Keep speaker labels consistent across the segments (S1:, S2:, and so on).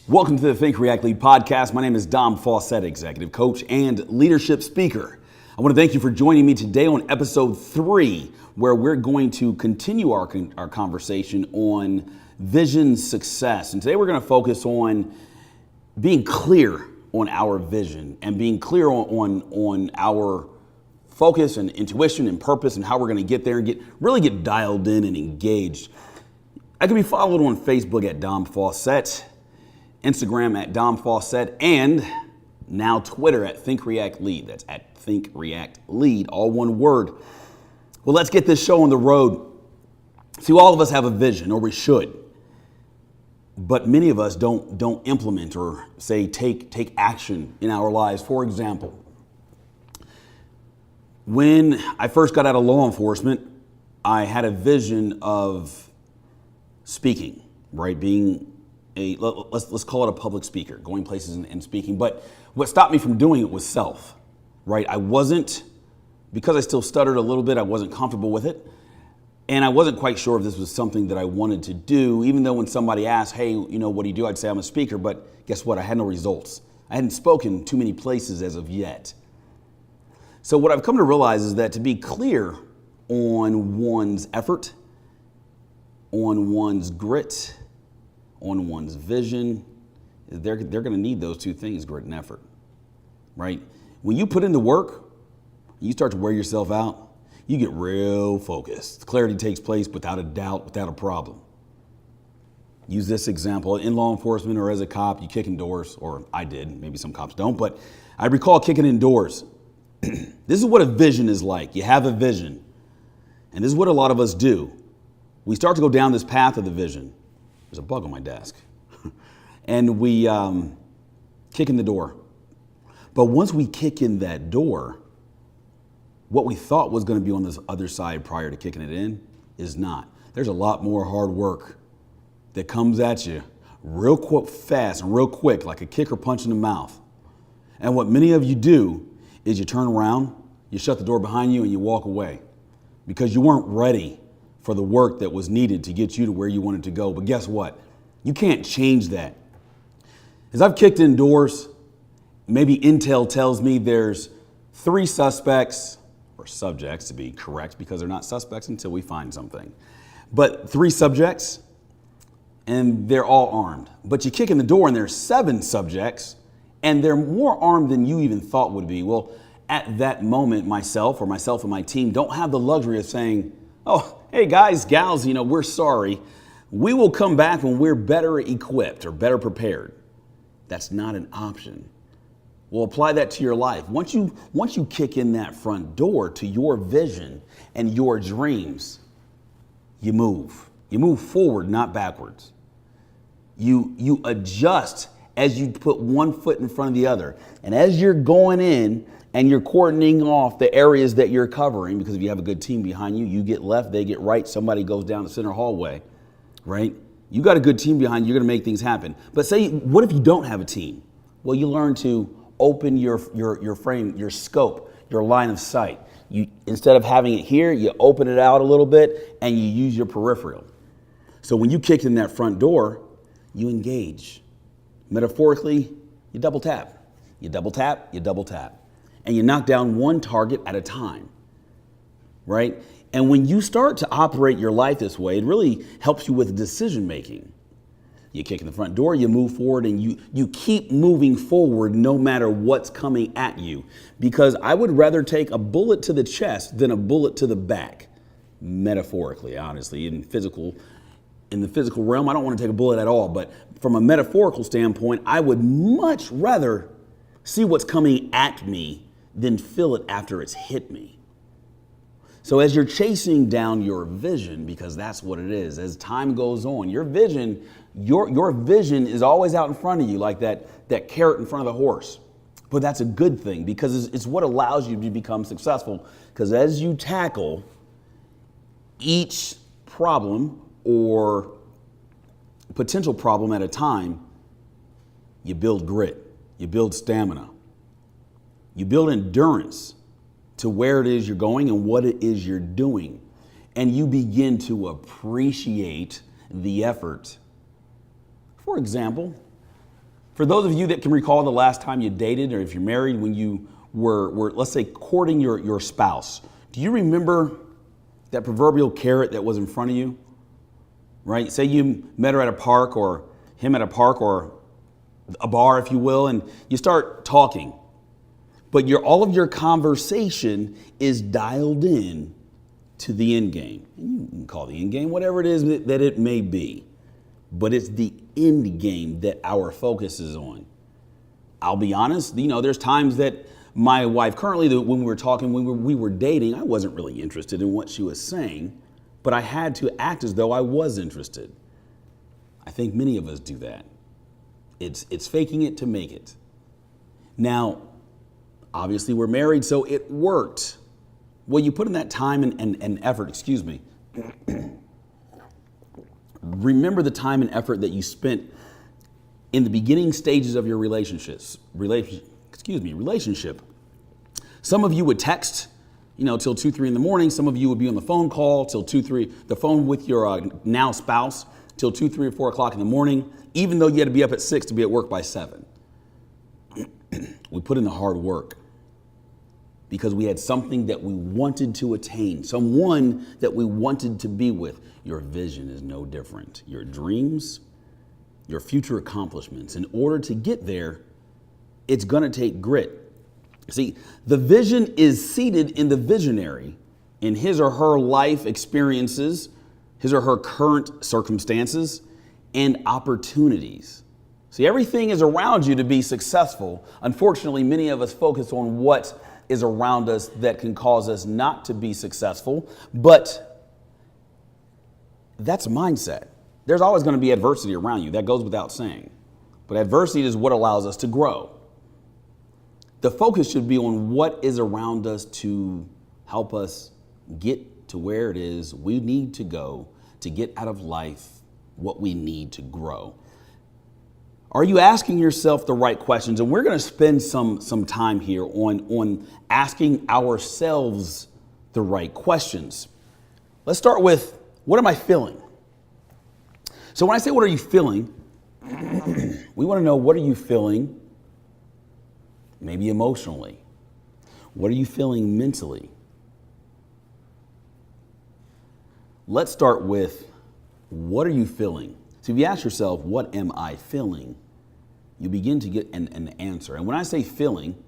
S1: Welcome to the Think React Lead podcast. My name is Dom Faussette, executive coach and leadership speaker. I want to thank you for joining me today on episode 3, where we're going to continue our conversation on vision success. And today we're going to focus on being clear on our vision and being clear on our focus and intuition and purpose and how we're going to get there and really get dialed in and engaged. I can be followed on Facebook at Dom Faussette, Instagram at Dom Faussette, and now Twitter at Think React Lead. That's at Think React Lead, all one word. Well, let's get this show on the road. See, all of us have a vision, or we should, but many of us don't implement or say take action in our lives. For example, when I first got out of law enforcement, I had a vision of speaking, right? Being let's call it a public speaker, going places and speaking. But what stopped me from doing it was self, right? Because I still stuttered a little bit, I wasn't comfortable with it. And I wasn't quite sure if this was something that I wanted to do, even though when somebody asked, hey, what do you do? I'd say I'm a speaker, but guess what? I had no results. I hadn't spoken too many places as of yet. So what I've come to realize is that to be clear on one's effort, on one's grit, on one's vision, they're going to need those two things, grit and effort, right? When you put into work, you start to wear yourself out, you get real focused. Clarity takes place without a doubt, without a problem. Use this example. In law enforcement or as a cop, you kick in doors, or I did, maybe some cops don't, but I recall kicking in doors. This is what a vision is like. You have a vision, and this is what a lot of us do. We start to go down this path of the vision. There's a bug on my desk. And we kick in the door. But once we kick in that door, what we thought was going to be on this other side prior to kicking it in is not. There's a lot more hard work that comes at you real quick, fast and real quick, like a kick or punch in the mouth. And what many of you do is you turn around, you shut the door behind you, and you walk away because you weren't ready for the work that was needed to get you to where you wanted to go. But guess what? You can't change that. As I've kicked in doors, maybe intel tells me there's 3 suspects, or subjects to be correct, because they're not suspects until we find something. But 3 subjects, and they're all armed. But you kick in the door and there's 7 subjects, and they're more armed than you even thought would be. Well, at that moment, myself and my team don't have the luxury of saying, oh, hey guys, gals, we're sorry. We will come back when we're better equipped or better prepared. That's not an option. Well, apply that to your life. Once you kick in that front door to your vision and your dreams, you move. You move forward, not backwards. You adjust as you put one foot in front of the other. And as you're going in and you're cordoning off the areas that you're covering, because if you have a good team behind you, you get left, they get right, somebody goes down the center hallway, right? You got a good team behind you, you're gonna make things happen. But what if you don't have a team? Well, you learn to open your frame, your scope, your line of sight. Instead of having it here, you open it out a little bit and you use your peripheral. So when you kick in that front door, you engage. Metaphorically, you double tap. You double tap, you double tap. And you knock down one target at a time, right? And when you start to operate your life this way, it really helps you with decision making. You kick in the front door, you move forward, and you keep moving forward no matter what's coming at you. Because I would rather take a bullet to the chest than a bullet to the back, metaphorically, honestly. In the physical realm, I don't want to take a bullet at all, but from a metaphorical standpoint, I would much rather see what's coming at me than feel it after it's hit me. So as you're chasing down your vision, because that's what it is, as time goes on, your vision is always out in front of you, like that carrot in front of the horse. But that's a good thing, because it's what allows you to become successful. Because as you tackle each problem or potential problem at a time, you build grit, you build stamina. You build endurance to where it is you're going and what it is you're doing. And you begin to appreciate the effort. For example, For those of you that can recall the last time you dated, or if you're married, when you were let's say, courting your spouse, do you remember that proverbial carrot that was in front of you? Right? Say you met her at a park, or him at a park, or a bar, if you will, and you start talking. But all of your conversation is dialed in to the end game. You can call the end game whatever it is that it may be. But it's the end game that our focus is on. I'll be honest, there's times that my wife currently, when we were talking, when we were dating, I wasn't really interested in what she was saying, but I had to act as though I was interested. I think many of us do that. It's faking it to make it. Now, obviously we're married, so it worked. Well, you put in that time and effort, Remember the time and effort that you spent in the beginning stages of your relationship. Some of you would text, till 2, 3 in the morning. Some of you would be on the phone call till 2, 3, the phone with your now spouse till 2, 3, or 4 o'clock in the morning, even though you had to be up at 6 to be at work by 7. We put in the hard work because we had something that we wanted to attain, someone that we wanted to be with. Your vision is no different. Your dreams, your future accomplishments. In order to get there, it's going to take grit. See, the vision is seated in the visionary, in his or her life experiences, his or her current circumstances, and opportunities. See, everything is around you to be successful. Unfortunately, many of us focus on what is around us that can cause us not to be successful, but that's a mindset. There's always going to be adversity around you. That goes without saying. But adversity is what allows us to grow. The focus should be on what is around us to help us get to where it is we need to go to get out of life what we need to grow. Are you asking yourself the right questions? And we're going to spend some time here on asking ourselves the right questions. Let's start with, what am I feeling? So when I say, what are you feeling? We want to know, what are you feeling? Maybe emotionally. What are you feeling mentally? Let's start with, what are you feeling? So if you ask yourself, what am I feeling? You begin to get an answer. And when I say feeling,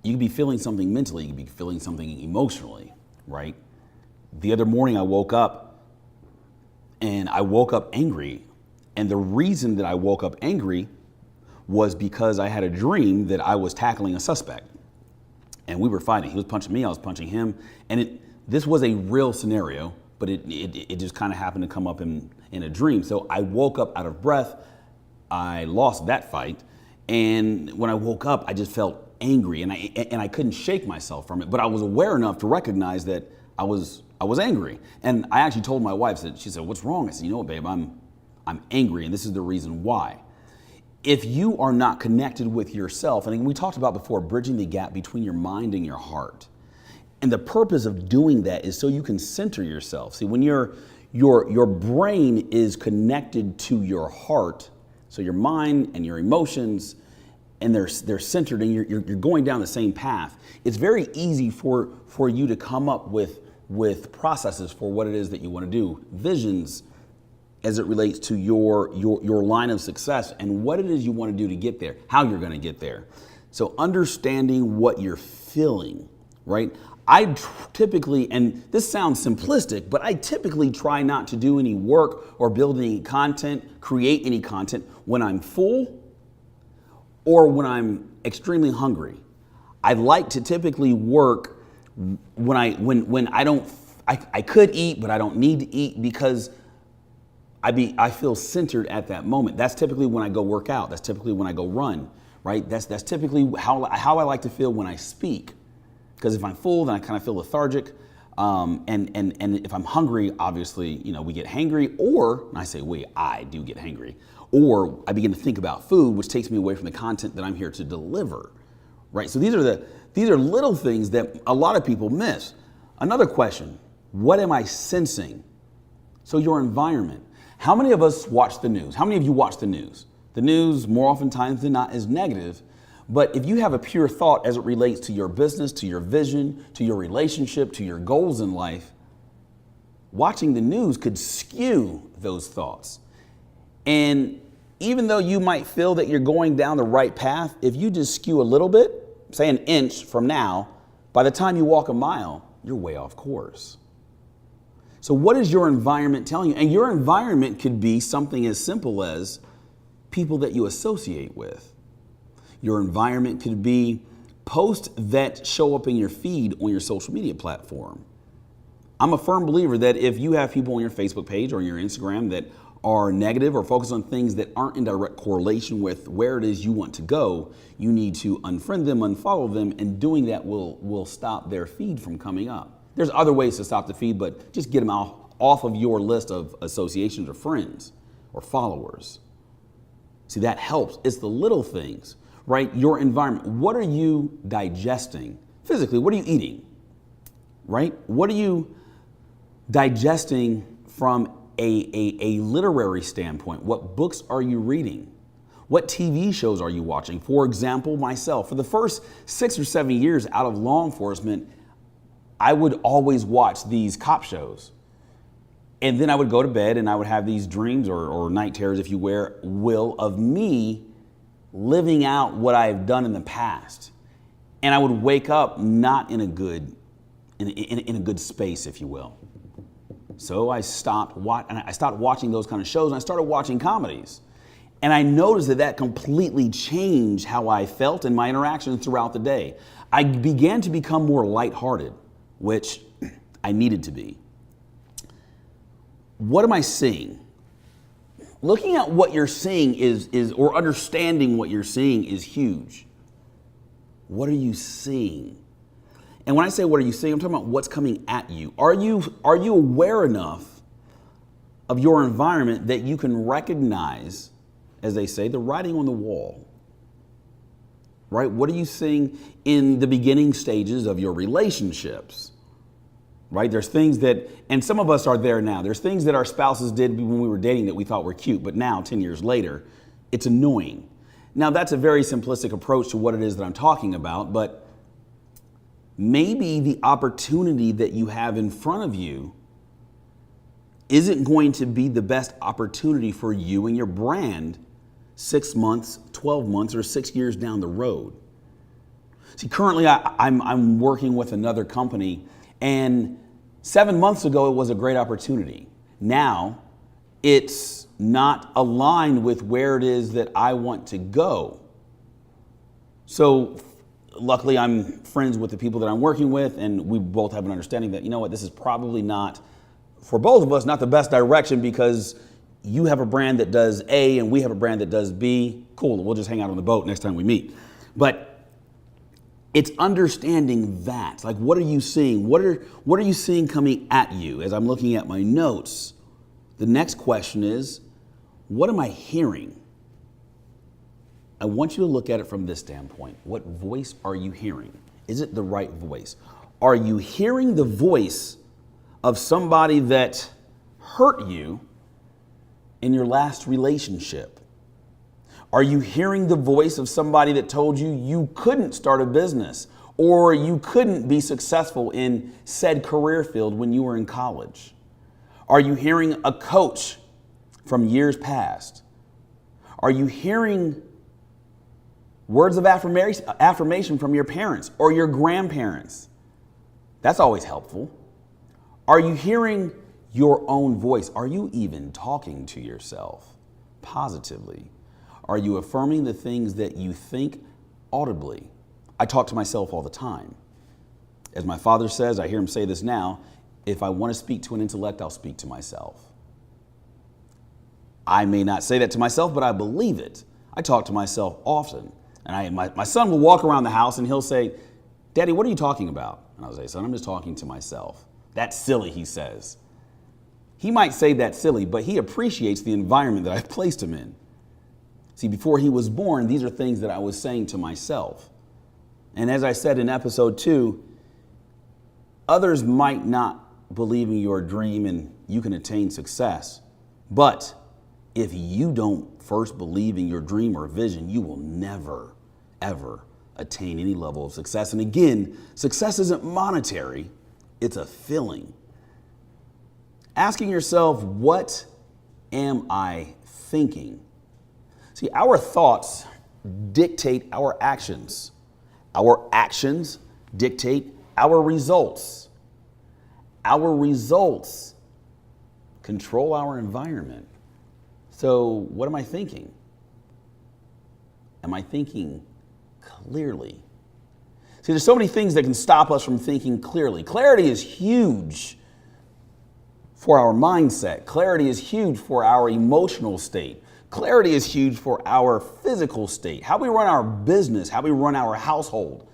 S1: you could be feeling something mentally, you could be feeling something emotionally, right? The other morning I woke up angry. And the reason that I woke up angry was because I had a dream that I was tackling a suspect. And we were fighting. He was punching me, I was punching him. And this was a real scenario, but it just kind of happened to come up in a dream. So I woke up out of breath. I lost that fight. And when I woke up, I just felt angry, and I couldn't shake myself from it. But I was aware enough to recognize that I was angry. And I actually told my wife, she said, what's wrong? I said, what, babe, I'm angry, and this is the reason why. If you are not connected with yourself, and we talked about before, bridging the gap between your mind and your heart. And the purpose of doing that is so you can center yourself. See, when your brain is connected to your heart, so your mind and your emotions, and they're centered, and you're going down the same path, it's very easy for you to come up with processes for what it is that you want to do, visions as it relates to your line of success and what it is you want to do to get there, how you're going to get there. So understanding what you're feeling, right? I typically, and this sounds simplistic, but I typically try not to do any work or build any content, create any content when I'm full or when I'm extremely hungry. I like to typically work when I could eat, but I don't need to eat because I feel centered at that moment. That's typically when I go work out. That's typically when I go run, right? That's typically how I like to feel when I speak. Because if I'm full, then I kind of feel lethargic. And if I'm hungry, obviously, we get hangry, or, and I say I do get hangry, or I begin to think about food, which takes me away from the content that I'm here to deliver, right? So these are little things that a lot of people miss. Another question, what am I sensing? So your environment. How many of us watch the news? How many of you watch the news? The news, more oftentimes than not, is negative. But if you have a pure thought as it relates to your business, to your vision, to your relationship, to your goals in life, watching the news could skew those thoughts. And even though you might feel that you're going down the right path, if you just skew a little bit, say an inch from now, by the time you walk a mile, you're way off course. So what is your environment telling you? And your environment could be something as simple as people that you associate with. Your environment could be posts that show up in your feed on your social media platform. I'm a firm believer that if you have people on your Facebook page or your Instagram that are negative or focus on things that aren't in direct correlation with where it is you want to go, you need to unfriend them, unfollow them, and doing that will stop their feed from coming up. There's other ways to stop the feed, but just get them off of your list of associations or friends or followers. See, that helps. It's the little things, right? Your environment. What are you digesting physically? What are you eating, right? What are you digesting from a literary standpoint? What books are you reading? What TV shows are you watching? For example, myself, for the first 6 or 7 years out of law enforcement, I would always watch these cop shows. And then I would go to bed and I would have these dreams or night terrors, if you will, of me living out what I've done in the past. And I would wake up not in a good space, if you will. So I stopped watching those kind of shows and I started watching comedies. And I noticed that completely changed how I felt and my interactions throughout the day. I began to become more lighthearted, which I needed to be. What am I seeing? Looking at what you're seeing or understanding what you're seeing is huge. What are you seeing? And when I say what are you seeing, I'm talking about what's coming at you. Are you aware enough of your environment that you can recognize, as they say, the writing on the wall? Right? What are you seeing in the beginning stages of your relationships? Right? There's things that, and some of us are there now. There's things that our spouses did when we were dating that we thought were cute, but now, 10 years later, it's annoying. Now, that's a very simplistic approach to what it is that I'm talking about, but maybe the opportunity that you have in front of you isn't going to be the best opportunity for you and your brand 6 months, 12 months, or 6 years down the road. See, currently I'm working with another company, and 7 months ago it was a great opportunity. Now it's not aligned with where it is that I want to go. So luckily, I'm friends with the people that I'm working with, and we both have an understanding that, you know what, this is probably not, for both of us, not the best direction because you have a brand that does A and we have a brand that does B. Cool, we'll just hang out on the boat next time we meet. But it's understanding that. Like, what are you seeing? What are you seeing coming at you? As I'm looking at my notes, the next question is, what am I hearing? I want you to look at it from this standpoint. What voice are you hearing? Is it the right voice? Are you hearing the voice of somebody that hurt you in your last relationship? Are you hearing the voice of somebody that told you you couldn't start a business or you couldn't be successful in said career field when you were in college? Are you hearing a coach from years past? Are you hearing words of affirmation from your parents or your grandparents? That's always helpful. Are you hearing your own voice? Are you even talking to yourself positively? Are you affirming the things that you think audibly? I talk to myself all the time. As my father says, I hear him say this now, if I want to speak to an intellect, I'll speak to myself. I may not say that to myself, but I believe it. I talk to myself often. And my son will walk around the house and he'll say, Daddy, what are you talking about? And I'll say, son, I'm just talking to myself. That's silly, he says. He might say that's silly, but he appreciates the environment that I've placed him in. See, before he was born, these are things that I was saying to myself. And as I said in episode 2, others might not believe in your dream and you can attain success, but If you don't first believe in your dream or vision, you will never, ever attain any level of success. And again, success isn't monetary, it's a feeling. Asking yourself, what am I thinking? See, our thoughts dictate our actions. Our actions dictate our results. Our results control our environment. So what am I thinking? Am I thinking clearly? See, there's so many things that can stop us from thinking clearly. Clarity is huge for our mindset. Clarity is huge for our emotional state. Clarity is huge for our physical state. How we run our business, how we run our household,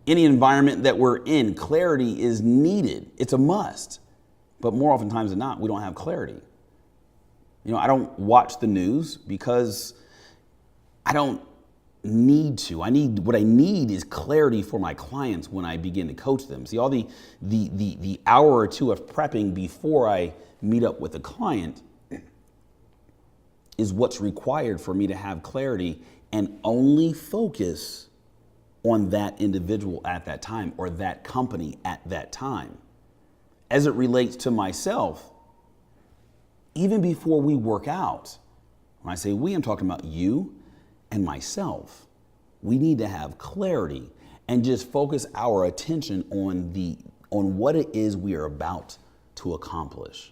S1: any environment that we're in, clarity is needed. It's a must. But more oftentimes than not, we don't have clarity. I don't watch the news because I don't need to. What I need is clarity for my clients when I begin to coach them. See, all the hour or two of prepping before I meet up with a client is what's required for me to have clarity and only focus on that individual at that time or that company at that time. As it relates to myself, even before we work out, when I say we, I'm talking about you and myself. We need to have clarity and just focus our attention on what it is we are about to accomplish,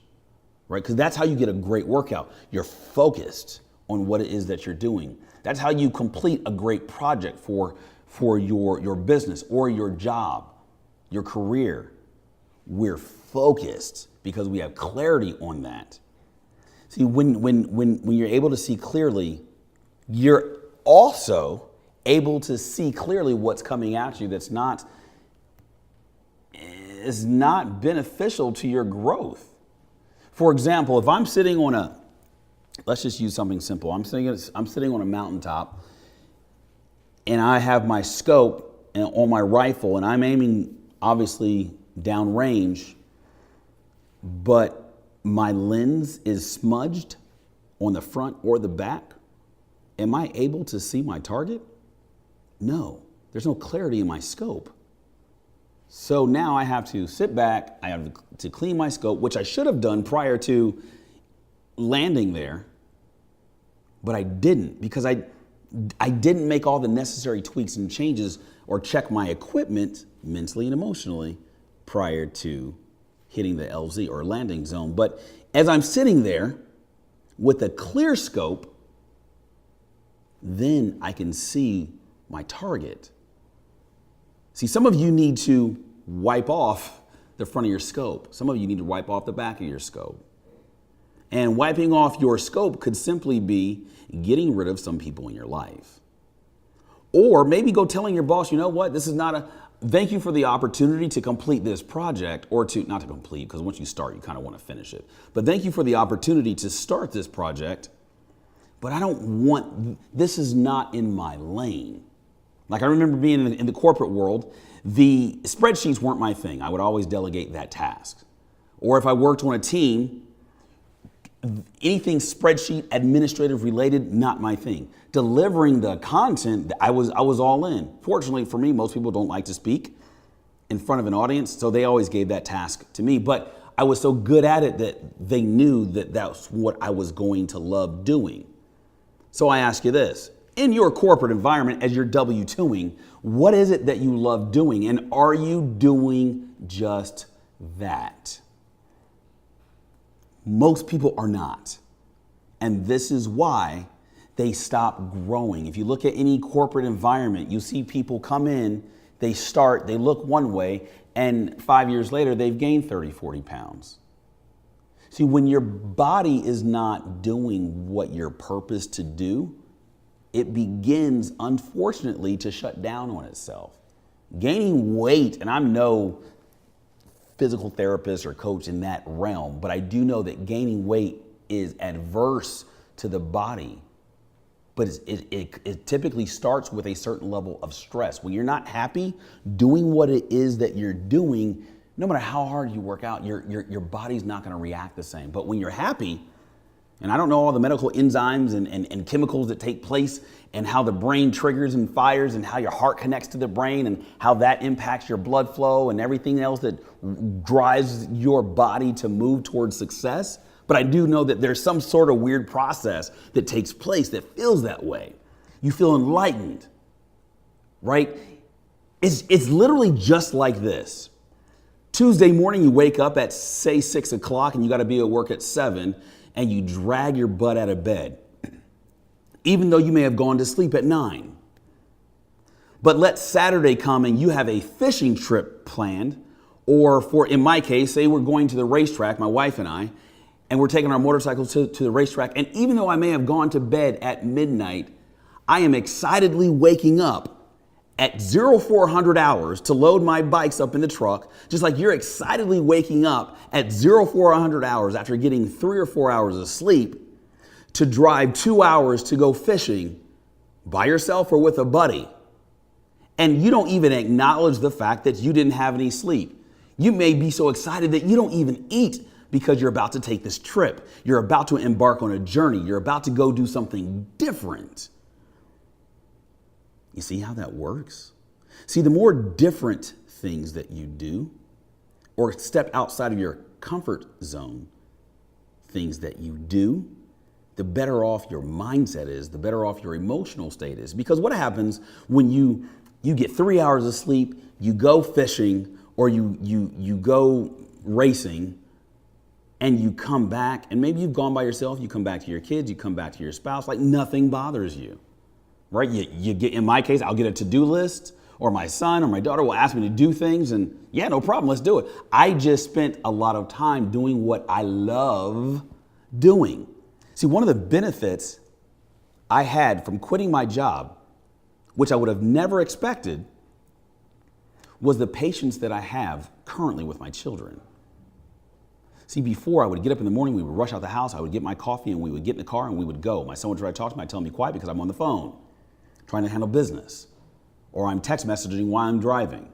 S1: right? Because that's how you get a great workout. You're focused on what it is that you're doing. That's how you complete a great project for your business or your job, your career. We're focused because we have clarity on that. See, when you're able to see clearly, you're also able to see clearly what's coming at you that's not beneficial to your growth. For example, if I'm sitting on let's just use something simple. I'm sitting on a mountaintop and I have my scope on my rifle and I'm aiming obviously downrange, but my lens is smudged on the front or the back. Am I able to see my target? No, there's no clarity in my scope. So now I have to sit back, I have to clean my scope, which I should have done prior to landing there, but I didn't because I didn't make all the necessary tweaks and changes or check my equipment mentally and emotionally prior to hitting the LZ or landing zone. But as I'm sitting there with a clear scope, then I can see my target. See, some of you need to wipe off the front of your scope. Some of you need to wipe off the back of your scope. And wiping off your scope could simply be getting rid of some people in your life. Or maybe go telling your boss, you know what, thank you for the opportunity to complete this project, or not to complete, because once you start, you kind of want to finish it. But thank you for the opportunity to start this project, but this is not in my lane. Like I remember being in the corporate world, the spreadsheets weren't my thing. I would always delegate that task. Or if I worked on a team, anything spreadsheet administrative related, not my thing. Delivering the content, I was all in. Fortunately for me, most people don't like to speak in front of an audience, so they always gave that task to me. But I was so good at it that they knew that that's what I was going to love doing. So I ask you this, in your corporate environment, as you're W-2ing, what is it that you love doing? And are you doing just that? Most people are not. And this is why they stop growing. If you look at any corporate environment, you see people come in, they look one way, and 5 years later, they've gained 30, 40 pounds. See, when your body is not doing what you're purposed to do, it begins, unfortunately, to shut down on itself. Gaining weight, and I'm no physical therapist or coach in that realm, but I do know that gaining weight is adverse to the body. But it typically starts with a certain level of stress. When you're not happy doing what it is that you're doing, no matter how hard you work out, your body's not going to react the same. But when you're happy, And I don't know all the medical enzymes and chemicals that take place and how the brain triggers and fires and how your heart connects to the brain and how that impacts your blood flow and everything else that drives your body to move towards success. But I do know that there's some sort of weird process that takes place that feels that way. You feel enlightened, right? It's literally just like this. Tuesday morning, you wake up at, say, 6 o'clock and you got to be at work at 7, and you drag your butt out of bed, even though you may have gone to sleep at 9. But let Saturday come and you have a fishing trip planned, or in my case, say we're going to the racetrack, my wife and I, and we're taking our motorcycles to the racetrack. And even though I may have gone to bed at midnight, I am excitedly waking up at 0400 hours to load my bikes up in the truck, just like you're excitedly waking up at 0400 hours after getting 3 or 4 hours of sleep to drive 2 hours to go fishing by yourself or with a buddy. And you don't even acknowledge the fact that you didn't have any sleep. You may be so excited that you don't even eat because you're about to take this trip. You're about to embark on a journey. You're about to go do something different. You see how that works? See, the more different things that you do or step outside of your comfort zone, things that you do, the better off your mindset is, the better off your emotional state is. Because what happens when you get 3 hours of sleep, you go fishing or you go racing and you come back and maybe you've gone by yourself, you come back to your kids, you come back to your spouse, like nothing bothers you. Right? You get, in my case, I'll get a to-do list, or my son or my daughter will ask me to do things, and yeah, no problem, let's do it. I just spent a lot of time doing what I love doing. See, one of the benefits I had from quitting my job, which I would have never expected, was the patience that I have currently with my children. See, before I would get up in the morning, we would rush out the house, I would get my coffee, and we would get in the car and we would go. My son would try to talk to me, I'd tell him to be quiet because I'm on the phone, trying to handle business, or I'm text messaging while I'm driving.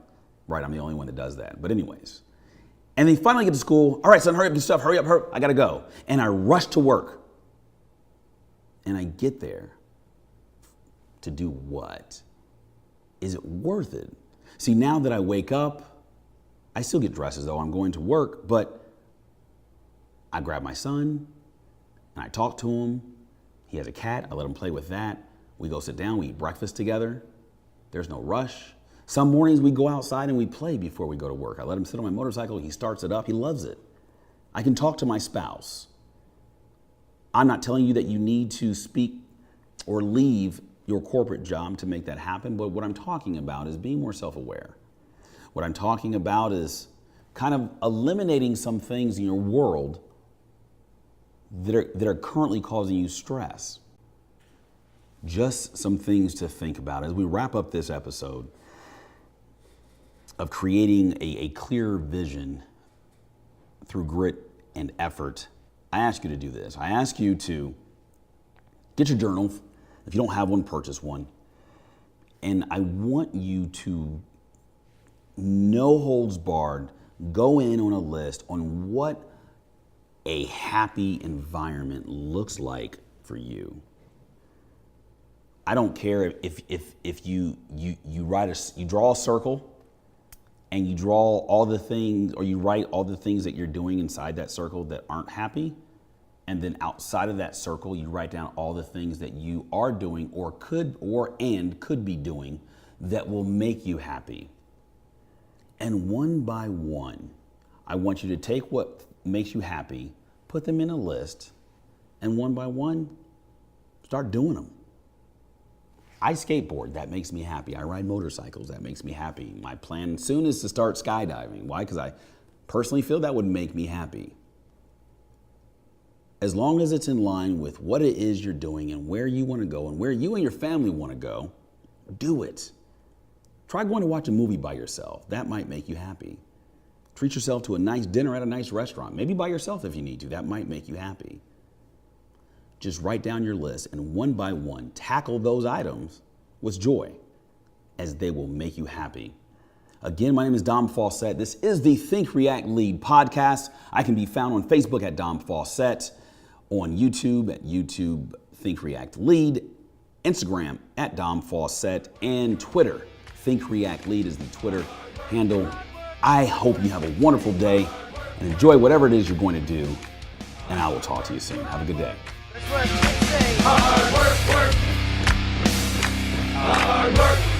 S1: Right, I'm the only one that does that, but anyways. And then finally get to school, all right, son, hurry up, do stuff, hurry up, I gotta go. And I rush to work. And I get there to do what? Is it worth it? See, now that I wake up, I still get dressed as though I'm going to work, but I grab my son and I talk to him. He has a cat, I let him play with that. We go sit down, we eat breakfast together. There's no rush. Some mornings we go outside and we play before we go to work. I let him sit on my motorcycle, he starts it up, he loves it. I can talk to my spouse. I'm not telling you that you need to speak or leave your corporate job to make that happen, but what I'm talking about is being more self-aware. What I'm talking about is kind of eliminating some things in your world that are currently causing you stress. Just some things to think about as we wrap up this episode of creating a clear vision through grit and effort. I ask you to do this. I ask you to get your journal. If you don't have one, purchase one. And I want you to, no holds barred, go in on a list on what a happy environment looks like for you. I don't care if you draw a circle and you draw all the things, or you write all the things that you're doing inside that circle that aren't happy, and then outside of that circle you write down all the things that you are doing or could be doing that will make you happy. And one by one, I want you to take what makes you happy, put them in a list, and one by one, start doing them. I skateboard, that makes me happy. I ride motorcycles, that makes me happy. My plan soon is to start skydiving. Why? Because I personally feel that would make me happy. As long as it's in line with what it is you're doing and where you want to go and where you and your family want to go, do it. Try going to watch a movie by yourself. That might make you happy. Treat yourself to a nice dinner at a nice restaurant. Maybe by yourself if you need to. That might make you happy. Just write down your list and one by one, tackle those items with joy, as they will make you happy. Again, my name is Dom Faussette. This is the Think, React, Lead podcast. I can be found on Facebook at Dom Faussette, on YouTube at YouTube Think React Lead, Instagram at Dom Faussette, and Twitter. Think React Lead is the Twitter handle. I hope you have a wonderful day and enjoy whatever it is you're going to do. And I will talk to you soon. Have a good day.
S2: That's what they say. Hard work, work. Hard work.